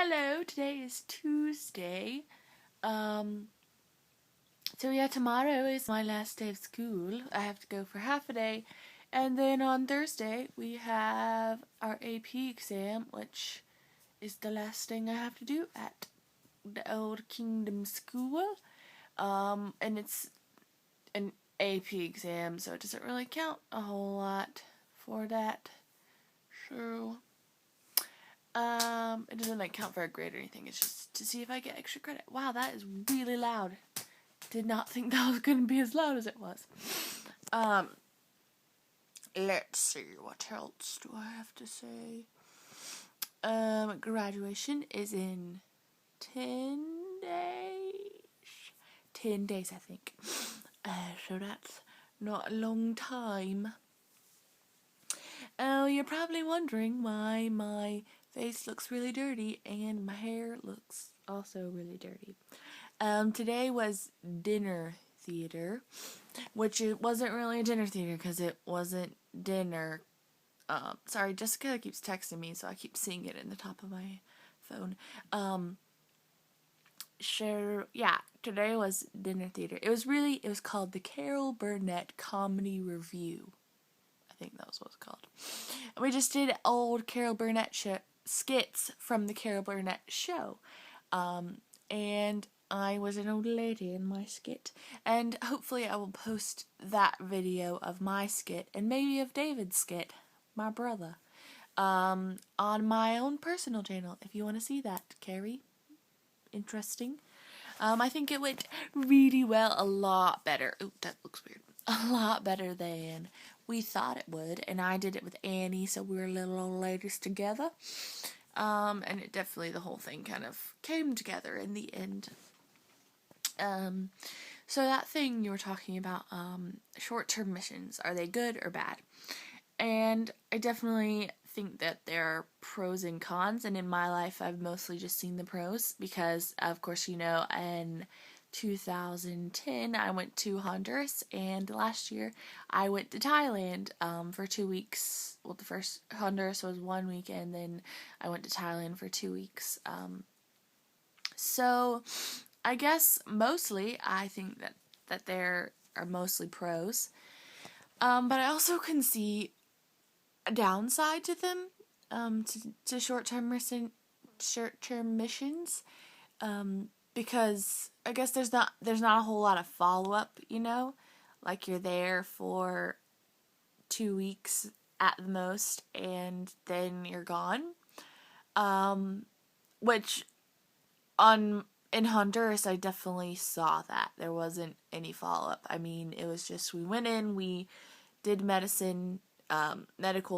Hello, today is Tuesday. So yeah, tomorrow is my last day of school. I have to go for half a day. And then on Thursday, we have our AP exam, which is the last thing I have to do at the Old Kingdom School. And it's an AP exam, so it doesn't really count a whole lot for that. So it doesn't count for a grade or anything. It's just to see if I get extra credit. Wow, that is really loud. Did not think that was going to be as loud as it was. Let's see, what else do I have to say? Graduation is in 10 days. 10 days, I think. So that's not a long time. Oh, you're probably wondering why my face looks really dirty and my hair looks also really dirty. Today was dinner theater, which it wasn't really a dinner theater because it wasn't dinner. Sorry, Jessica keeps texting me, so I keep seeing it in the top of my phone. Today was dinner theater. It was called the Carol Burnett Comedy Review. I think that was what it's called. And we just did old Carol Burnett skits from the Carol Burnett show. And I was an old lady in my skit. And hopefully I will post that video of my skit, and maybe of David's skit, my brother, on my own personal channel, if you want to see that, Carrie. Interesting. I think it went really well, a lot better. Ooh, that looks weird. A lot better than we thought it would, and I did it with Annie, so we were little old ladies together. And it definitely, the whole thing kind of came together in the end. So that thing you were talking about, short-term missions, are they good or bad? And I definitely think that there are pros and cons, and in my life I've mostly just seen the pros because, of course, in 2010 I went to Honduras, and last year I went to Thailand for 2 weeks. Well, the first Honduras was 1 week, and then I went to Thailand for 2 weeks. So I guess mostly I think that there are mostly pros, but I also can see a downside to them, to short-term missions, because I guess there's not a whole lot of follow-up, like you're there for 2 weeks at the most, and then you're gone, which in Honduras, I definitely saw that. There wasn't any follow-up. I mean, it was just, we went in, we did medical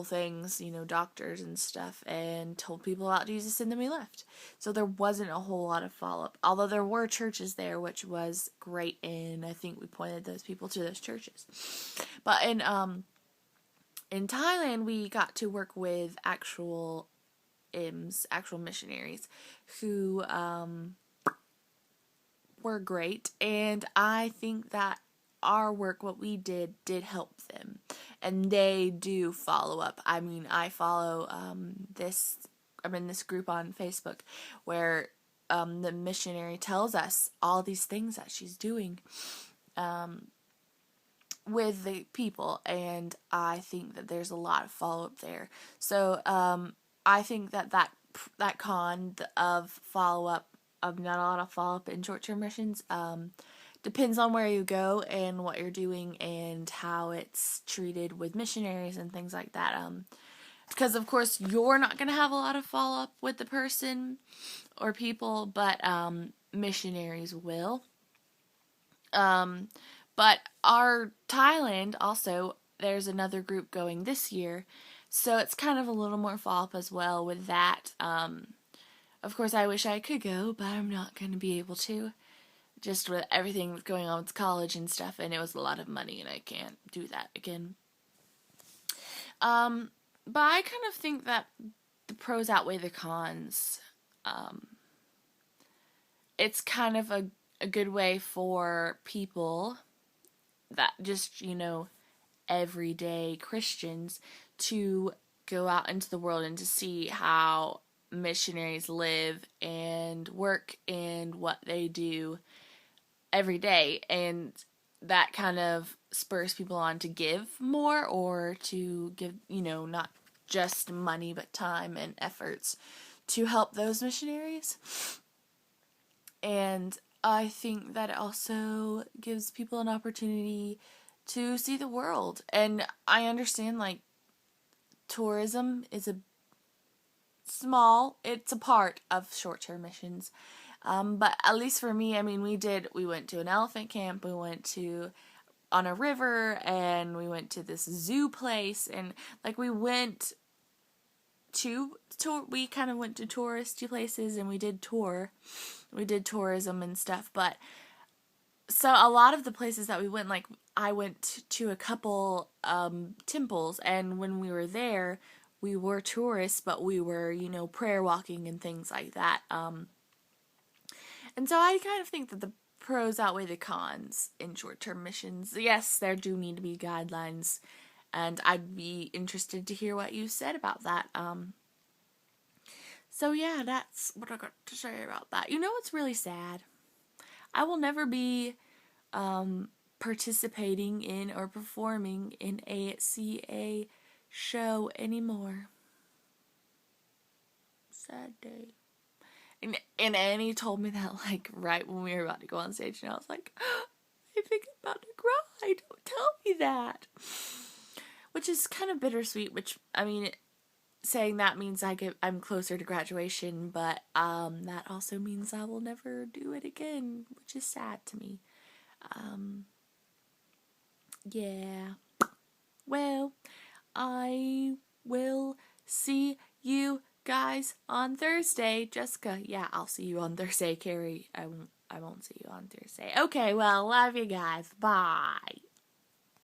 things, doctors and stuff, and told people about Jesus, and then we left. So there wasn't a whole lot of follow-up, although there were churches there, which was great, and I think we pointed those people to those churches. But in Thailand, we got to work with actual missionaries who were great, and I think that our work, what we did help them, and they do follow up. I mean, I follow I'm in this group on Facebook where the missionary tells us all these things that she's doing with the people, and I think that there's a lot of follow up there. So I think that con of follow up, of not a lot of follow up in short term missions, depends on where you go and what you're doing and how it's treated with missionaries and things like that. Because, of course, you're not going to have a lot of follow-up with the person or people, but missionaries will. But our Thailand, also, there's another group going this year, so it's kind of a little more follow-up as well with that. Of course, I wish I could go, but I'm not going to be able to. Just with everything going on with college and stuff, and it was a lot of money, and I can't do that again. But I kind of think that the pros outweigh the cons. It's kind of a good way for people that just, everyday Christians to go out into the world and to see how missionaries live and work and what they do every day, and that kind of spurs people on to give more, or to give, not just money but time and efforts to help those missionaries. And I think that it also gives people an opportunity to see the world. And I understand, like, tourism is it's a part of short-term missions. But at least for me, I mean, we went to an elephant camp, we went on a river, and we went to this zoo place, and like we kind of went to touristy places, and we did tourism and stuff. But so a lot of the places that we went, like I went to a couple temples, and when we were there, we were tourists, but we were, prayer walking and things like that. And so I kind of think that the pros outweigh the cons in short-term missions. Yes, there do need to be guidelines, and I'd be interested to hear what you said about that. So yeah, that's what I got to say about that. You know what's really sad? I will never be participating in or performing in a CA show anymore. Sad day. And Annie told me that, like, right when we were about to go on stage, and I was like, I think I'm about to cry. Don't tell me that. Which is kind of bittersweet, which, I mean, saying that means I'm closer to graduation, but that also means I will never do it again, which is sad to me. Yeah. Well, I will see you guys on Thursday. Jessica, yeah, I'll see you on Thursday. Carrie, I won't see you on Thursday. Okay, well, love you guys. Bye.